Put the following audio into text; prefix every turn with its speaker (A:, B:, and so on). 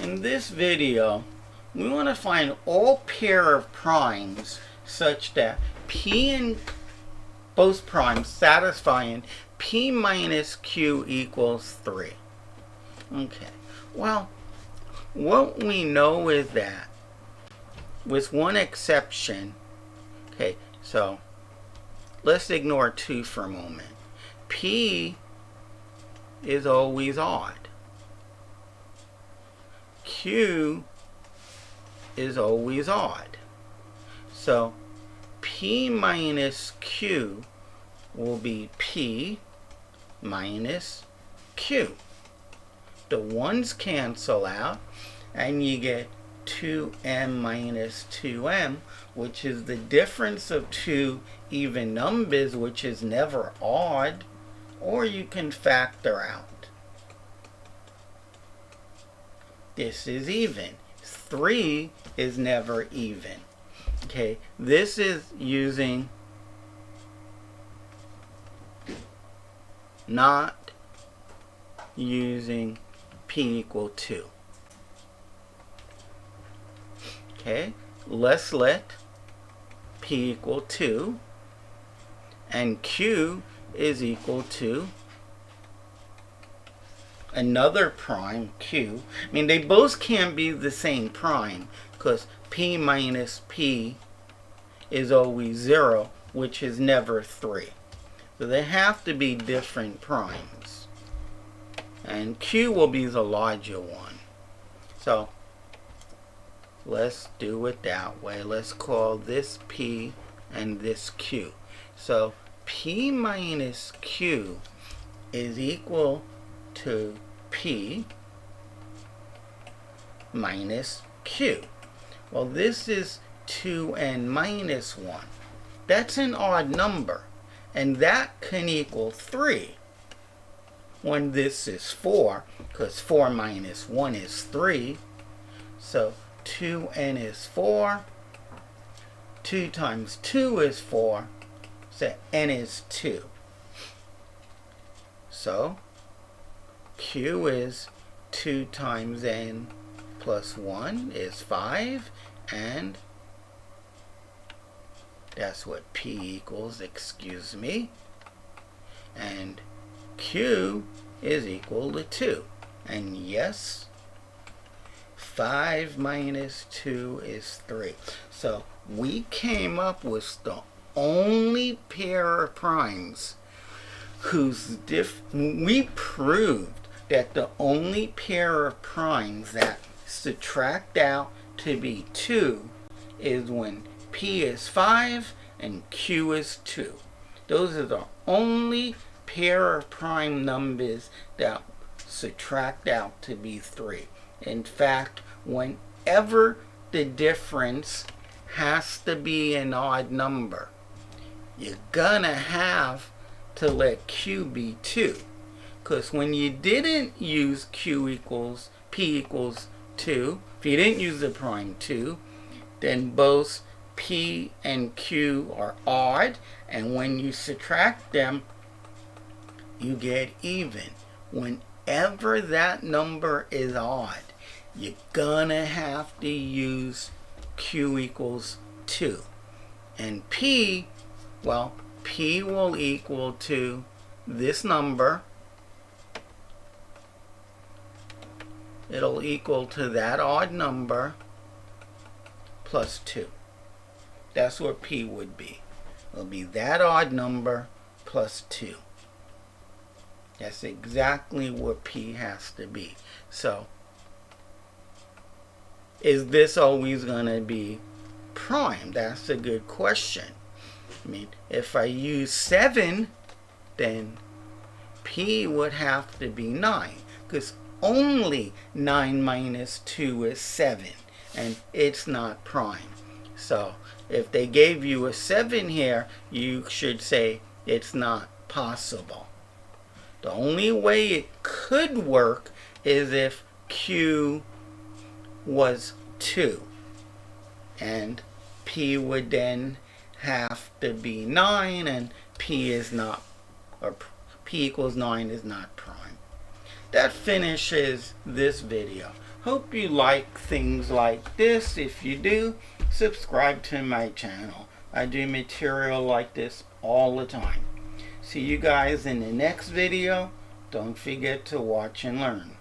A: In this video, we want to find all pair of primes such that P and both primes satisfying P minus Q equals 3. Okay, well, what we know is that, with one exception, okay, so let's ignore 2 for a moment. P is always odd. Q is always odd. So P minus Q will be P minus Q. The 1's cancel out and you get 2m minus 2m, which is the difference of 2 even numbers, which is never odd, or you can factor out. This is even. 3 is never even. Okay, this is using not using P equal 2. Okay, let's let P equal 2 and Q is equal to another prime, Q. I mean, they both can be the same prime because P minus P is always 0, which is never 3. So they have to be different primes. And Q will be the larger one. So let's do it that way. Let's call this P and this Q. So P minus Q is equal to P minus Q. Well, this is 2n minus 1. That's an odd number, and that can equal 3 when this is 4, because 4 minus 1 is 3. So 2n is 4. 2 times 2 is 4. So n is 2. So Q is 2 times n plus 1 is 5, and that's what P equals, excuse me. And Q is equal to 2. And yes, 5 minus 2 is 3. So we came up with the only pair of primes whose we proved that the only pair of primes that subtract out to be 2 is when P is 5 and Q is 2. Those are the only pair of prime numbers that subtract out to be 3. In fact, whenever the difference has to be an odd number, you're gonna have to let Q be 2. Because when you didn't use P equals 2, if you didn't use the prime 2, then both P and Q are odd, and when you subtract them, you get even. Whenever that number is odd, you're gonna have to use Q equals 2. And P, well, P will equal to this number. It'll equal to that odd number plus 2. That's what P would be. It'll be that odd number plus 2. That's exactly what P has to be. So, is this always going to be prime? That's a good question. I mean, if I use 7, then P would have to be 9. Because only 9 minus 2 is 7, and it's not prime. So if they gave you a 7 here, you should say it's not possible. The only way it could work is if Q was 2, and P would then have to be 9, and P is not, or P equals 9 is not prime. That finishes this video. Hope you like things like this. If you do, subscribe to my channel. I do material like this all the time. See you guys in the next video. Don't forget to watch and learn.